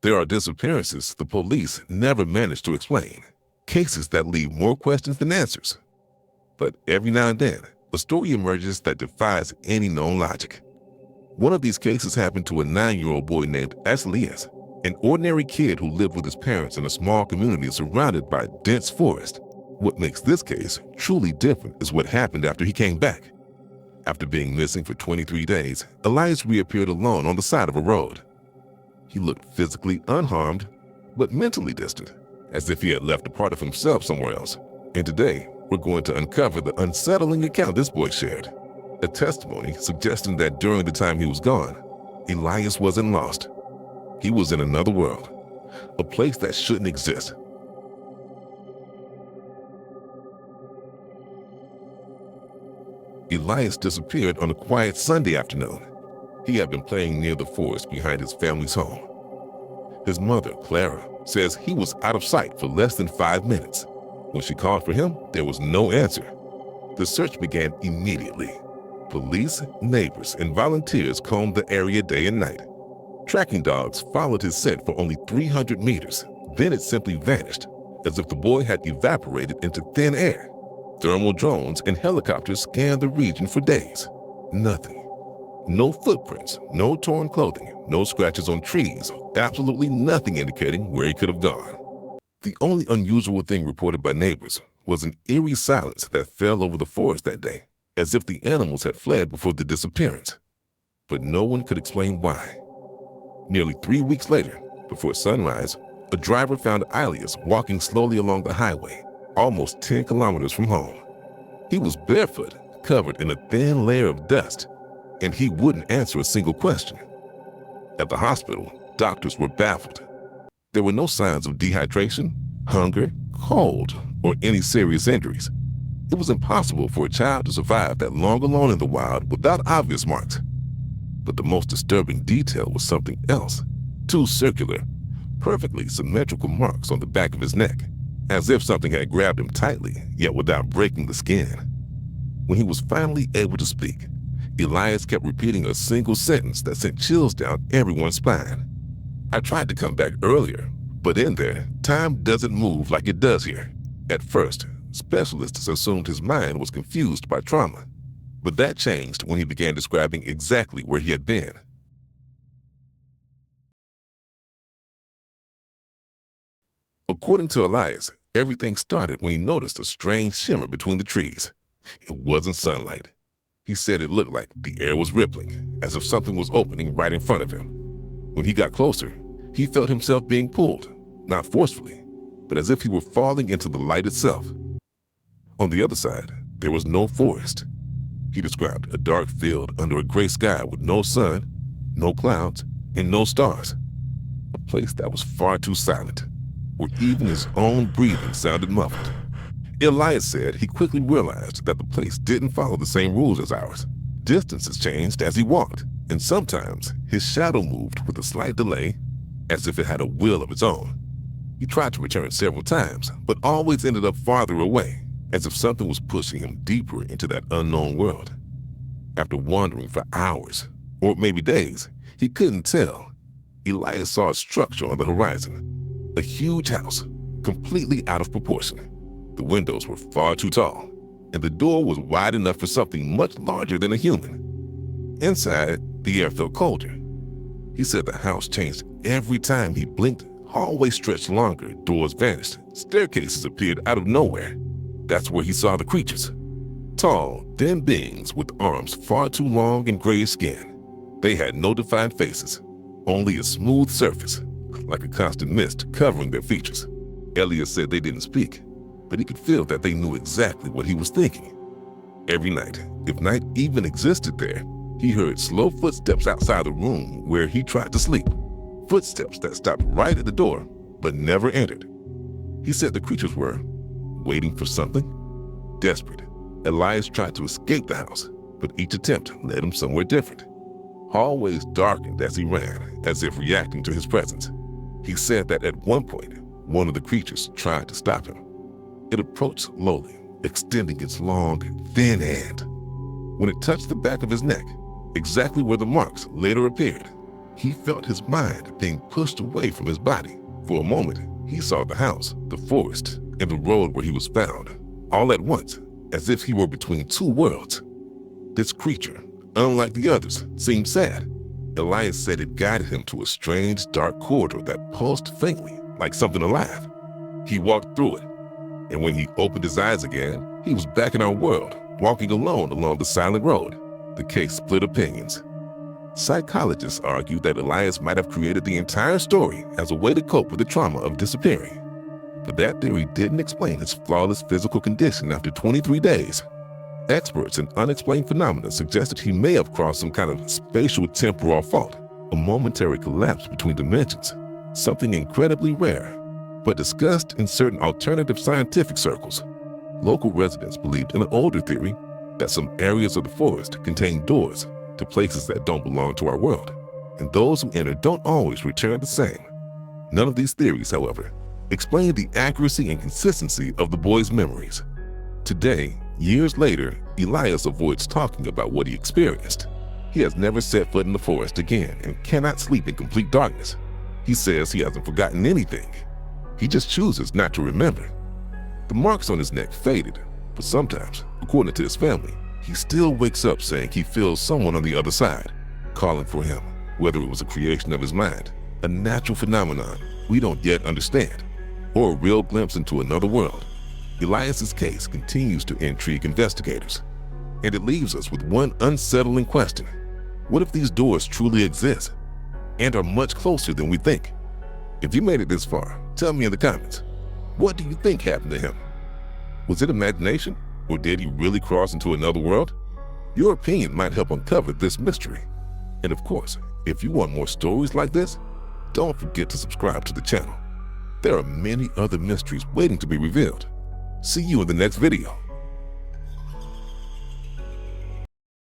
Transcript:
There are disappearances the police never managed to explain, cases that leave more questions than answers. But every now and then, a story emerges that defies any known logic. One of these cases happened to a 9-year-old boy named Elias, an ordinary kid who lived with his parents in a small community surrounded by dense forest. What makes this case truly different is what happened after he came back. After being missing for 23 days, Elias reappeared alone on the side of a road. He looked physically unharmed, but mentally distant, as if he had left a part of himself somewhere else. And today, we're going to uncover the unsettling account this boy shared, a testimony suggesting that during the time he was gone, Elias wasn't lost. He was in another world, a place that shouldn't exist. Elias disappeared on a quiet Sunday afternoon. He had been playing near the forest behind his family's home. His mother, Clara, says he was out of sight for less than 5 minutes. When she called for him, there was no answer. The search began immediately. Police, neighbors, and volunteers combed the area day and night. Tracking dogs followed his scent for only 300 meters. Then it simply vanished, as if the boy had evaporated into thin air. Thermal drones and helicopters scanned the region for days. Nothing. No footprints, no torn clothing, no scratches on trees, absolutely nothing indicating where he could have gone. The only unusual thing reported by neighbors was an eerie silence that fell over the forest that day, as if the animals had fled before the disappearance. But no one could explain why. Nearly 3 weeks later, before sunrise, a driver found Elias walking slowly along the highway, almost 10 kilometers from home. He was barefoot, covered in a thin layer of dust, and he wouldn't answer a single question. At the hospital, doctors were baffled. There were no signs of dehydration, hunger, cold, or any serious injuries. It was impossible for a child to survive that long alone in the wild without obvious marks. But the most disturbing detail was something else. 2 circular, perfectly symmetrical marks on the back of his neck, as if something had grabbed him tightly, yet without breaking the skin. When he was finally able to speak, Elias kept repeating a single sentence that sent chills down everyone's spine. "I tried to come back earlier, but in there, time doesn't move like it does here." At first, specialists assumed his mind was confused by trauma, but that changed when he began describing exactly where he had been. According to Elias, everything started when he noticed a strange shimmer between the trees. It wasn't sunlight. He said it looked like the air was rippling, as if something was opening right in front of him. When he got closer, he felt himself being pulled, not forcefully, but as if he were falling into the light itself. On the other side, there was no forest. He described a dark field under a gray sky with no sun, no clouds, and no stars. A place that was far too silent, where even his own breathing sounded muffled. Elias said he quickly realized that the place didn't follow the same rules as ours. Distances changed as he walked, and sometimes his shadow moved with a slight delay, as if it had a will of its own. He tried to return several times, but always ended up farther away, as if something was pushing him deeper into that unknown world. After wandering for hours, or maybe days, he couldn't tell, Elias saw a structure on the horizon, a huge house, completely out of proportion. The windows were far too tall, and the door was wide enough for something much larger than a human. Inside, the air felt colder. He said the house changed every time he blinked. Hallways stretched longer, doors vanished, staircases appeared out of nowhere. That's where he saw the creatures. Tall, thin beings with arms far too long and grayish skin. They had no defined faces, only a smooth surface, like a constant mist covering their features. Elias said they didn't speak, but he could feel that they knew exactly what he was thinking. Every night, if night even existed there, he heard slow footsteps outside the room where he tried to sleep. Footsteps that stopped right at the door, but never entered. He said the creatures were waiting for something. Desperate, Elias tried to escape the house, but each attempt led him somewhere different. Hallways darkened as he ran, as if reacting to his presence. He said that at one point, one of the creatures tried to stop him. It approached slowly, extending its long, thin hand. When it touched the back of his neck, exactly where the marks later appeared, He felt his mind being pushed away from his body. For a moment, he saw the house, the forest, and the road where he was found, all at once, as if he were between two worlds. This creature, unlike the others, seemed sad. Elias said it guided him to a strange, dark corridor that pulsed faintly, like something alive. He walked through it, and when he opened his eyes again, he was back in our world, walking alone along the silent road. The case split opinions. Psychologists argue that Elias might have created the entire story as a way to cope with the trauma of disappearing. But that theory didn't explain his flawless physical condition after 23 days. Experts in unexplained phenomena suggested he may have crossed some kind of spatial temporal fault, a momentary collapse between dimensions, something incredibly rare, but discussed in certain alternative scientific circles. Local residents believed in an older theory that some areas of the forest contain doors to places that don't belong to our world, and those who enter don't always return the same. None of these theories, however, explain the accuracy and consistency of the boy's memories. Today, years later, Elias avoids talking about what he experienced. He has never set foot in the forest again and cannot sleep in complete darkness. He says he hasn't forgotten anything. He just chooses not to remember. The marks on his neck faded, but sometimes, according to his family, he still wakes up saying he feels someone on the other side, calling for him, whether it was a creation of his mind, a natural phenomenon we don't yet understand, or a real glimpse into another world. Elias's case continues to intrigue investigators, and it leaves us with one unsettling question. What if these doors truly exist and are much closer than we think? If you made it this far, tell me in the comments, what do you think happened to him? Was it imagination, or did he really cross into another world? Your opinion might help uncover this mystery. And of course, if you want more stories like this, don't forget to subscribe to the channel. There are many other mysteries waiting to be revealed. See you in the next video.